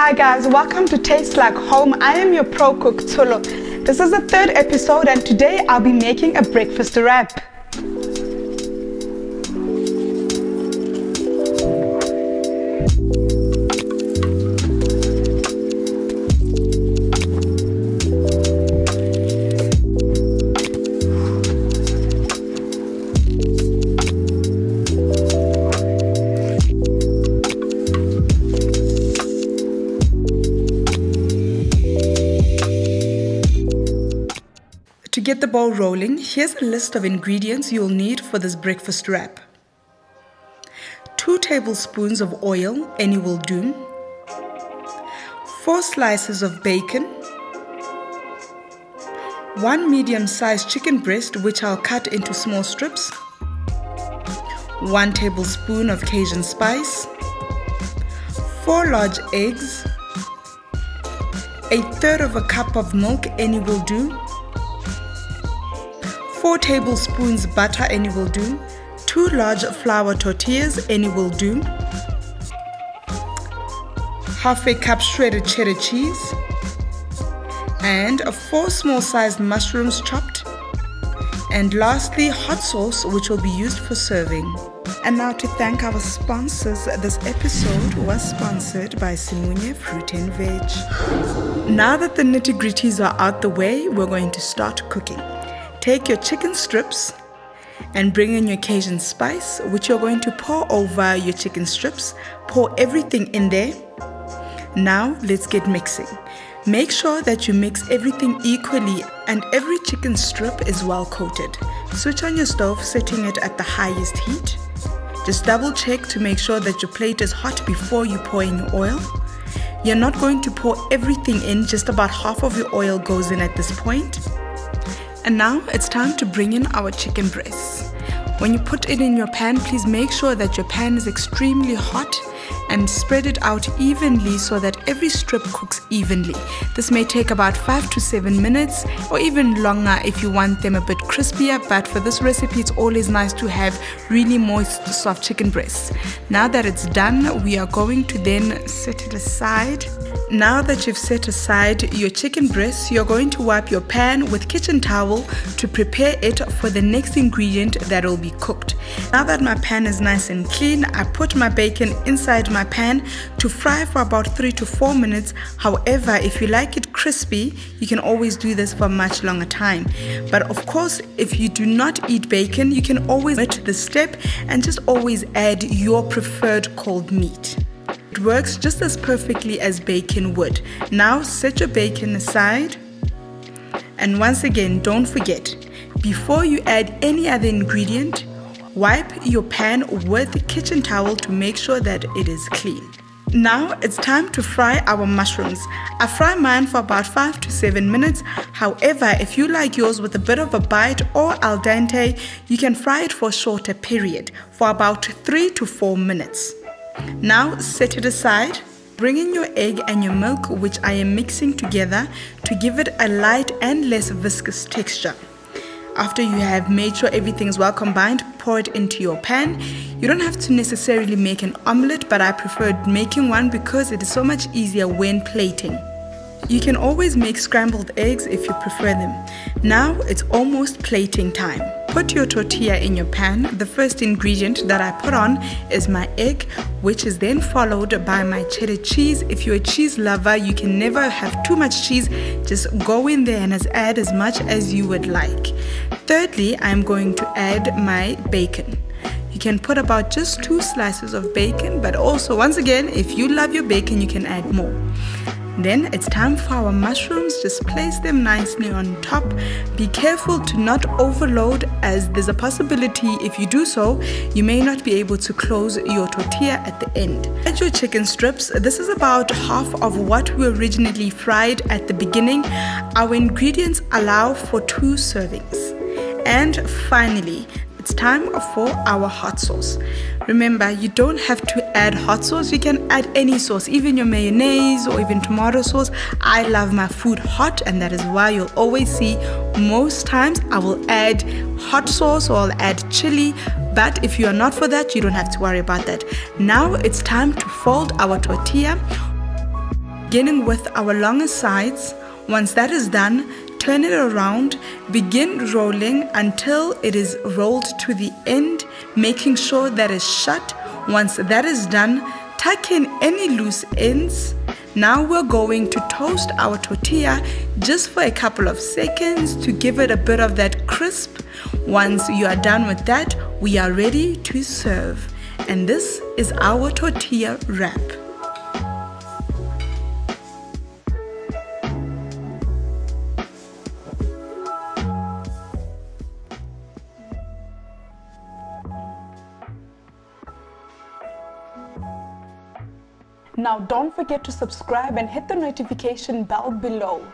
Hi guys, welcome to Taste Like Home. I am your pro cook Tsulo. This is the third episode and today I'll be making a breakfast wrap. To get the ball rolling, here's a list of ingredients you'll need for this breakfast wrap. 2 tablespoons of oil, any will do. 4 slices of bacon. 1 medium-sized chicken breast, which I'll cut into small strips. 1 tablespoon of Cajun spice. 4 large eggs. 1/3 cup of milk, any will do. 4 tablespoons butter, any will do. 2 large flour tortillas, any will do. 1/2 cup shredded cheddar cheese. And 4 small sized mushrooms chopped. And lastly, hot sauce, which will be used for serving. And now to thank our sponsors, this episode was sponsored by Simongfruitandvege. Now that the nitty-gritties are out the way, we're going to start cooking. Take your chicken strips and bring in your Cajun spice, which you're going to pour over your chicken strips. Pour everything in there. Now let's get mixing. Make sure that you mix everything equally and every chicken strip is well coated. Switch on your stove, setting it at the highest heat. Just double check to make sure that your plate is hot before you pour in your oil. You're not going to pour everything in, just about half of your oil goes in at this point. And now it's time to bring in our chicken breasts. When you put it in your pan, please make sure that your pan is extremely hot and spread it out evenly so that every strip cooks evenly. This may take about 5 to 7 minutes or even longer if you want them a bit crispier, but for this recipe it's always nice to have really moist, soft chicken breasts. Now that it's done, we are going to then set it aside. Now that you've set aside your chicken breasts, you're going to wipe your pan with kitchen towel to prepare it for the next ingredient that will be cooked. Now that my pan is nice and clean, I put my bacon inside my pan to fry for about 3 to 4 minutes. However, if you like it crispy, you can always do this for a much longer time. But of course, if you do not eat bacon, you can always omit this step and just always add your preferred cold meat. It works just as perfectly as bacon would. Now set your bacon aside. And once again, don't forget, before you add any other ingredient, wipe your pan with a kitchen towel to make sure that it is clean. Now it's time to fry our mushrooms. I fry mine for about 5 to 7 minutes. However, if you like yours with a bit of a bite or al dente, you can fry it for a shorter period, for about 3 to 4 minutes. Now set it aside. Bring in your egg and your milk, which I am mixing together to give it a light and less viscous texture. After you have made sure everything is well combined, pour it into your pan. You don't have to necessarily make an omelette, but I preferred making one because it is so much easier when plating. You can always make scrambled eggs if you prefer them. Now it's almost plating time. Put your tortilla in your pan. The first ingredient that I put on is my egg, which is then followed by my cheddar cheese. If you're a cheese lover, you can never have too much cheese. Just go in there and add as much as you would like. Thirdly, I'm going to add my bacon. You can put about just 2 slices of bacon, but also once again, if you love your bacon, you can add more. Then it's time for our mushrooms. Just place them nicely on top. Be careful to not overload, as there's a possibility if you do so, you may not be able to close your tortilla at the end. Add your chicken strips. This is about half of what we originally fried at the beginning. Our ingredients allow for 2 servings. And finally, it's time for our hot sauce. Remember, you don't have to add hot sauce. You can add any sauce, even your mayonnaise or even tomato sauce. I love my food hot, and that is why you'll always see most times I will add hot sauce or I'll add chili. But if you are not for that, you don't have to worry about that. Now it's time to fold our tortilla. beginning with our longer sides. Once that is done, turn it around, begin rolling until it is rolled to the end, making sure that it's shut. Once that is done, tuck in any loose ends. Now we're going to toast our tortilla just for a couple of seconds to give it a bit of that crisp. Once you are done with that, we are ready to serve. And this is our tortilla wrap. Now don't forget to subscribe and hit the notification bell below.